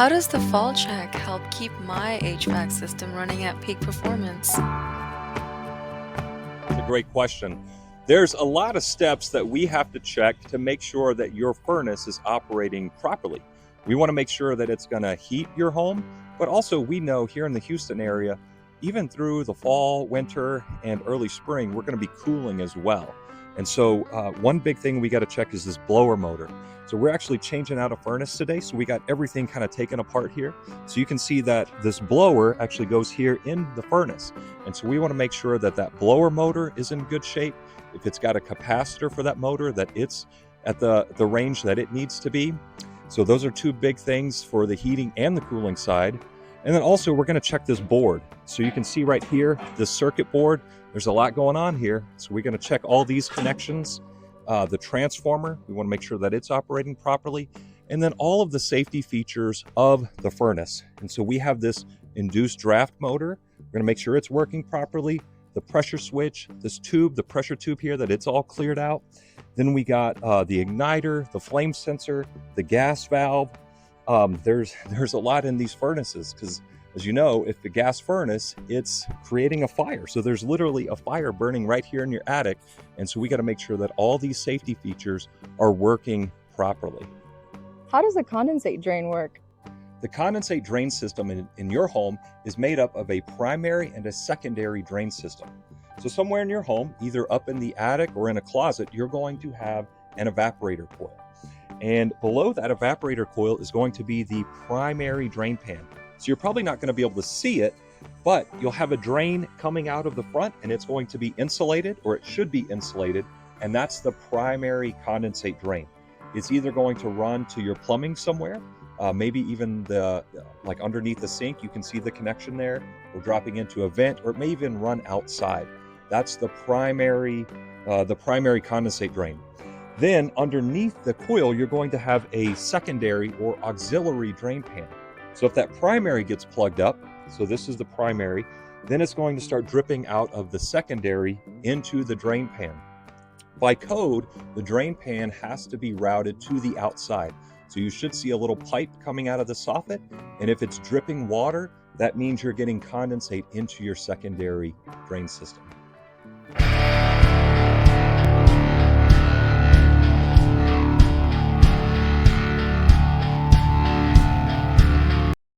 How does the fall check help keep my HVAC system running at peak performance? That's a great question. There's a lot of steps that we have to check to make sure that your furnace is operating properly. We want to make sure that it's going to heat your home, but also we know here in the Houston area, even through the fall, winter, and early spring, we're going to be cooling as well. And so, one big thing we got to check is this blower motor. So, we're actually changing out a furnace today. So, we got everything kind of taken apart here. So, you can see that this blower actually goes here in the furnace. And so, we want to make sure that that blower motor is in good shape. If it's got a capacitor for that motor, that it's at the range that it needs to be. So, those are two big things for the heating and the cooling side. And then also we're going to check this board. So you can see right here, this circuit board, there's a lot going on here. So we're going to check all these connections, the transformer, we want to make sure that it's operating properly, and then all of the safety features of the furnace. And so we have this induced draft motor. We're going to make sure it's working properly, the pressure switch, this tube, the pressure tube here, that it's all cleared out. Then we got the igniter, the flame sensor, the gas valve. There's a lot in these furnaces because, as you know, if the gas furnace, it's creating a fire. So there's literally a fire burning right here in your attic. And so we got to make sure that all these safety features are working properly. How does a condensate drain work? The condensate drain system in your home is made up of a primary and a secondary drain system. So somewhere in your home, either up in the attic or in a closet, you're going to have an evaporator coil. And below that evaporator coil is going to be the primary drain pan. So you're probably not going to be able to see it, but you'll have a drain coming out of the front and it's going to be insulated, or it should be insulated, and that's the primary condensate drain. It's either going to run to your plumbing somewhere, maybe even like underneath the sink, you can see the connection there, or dropping into a vent, or it may even run outside. That's the primary condensate drain. Then underneath the coil, you're going to have a secondary or auxiliary drain pan. So if that primary gets plugged up, so this is the primary, then it's going to start dripping out of the secondary into the drain pan. By code, the drain pan has to be routed to the outside. So you should see a little pipe coming out of the soffit, and if it's dripping water, that means you're getting condensate into your secondary drain system.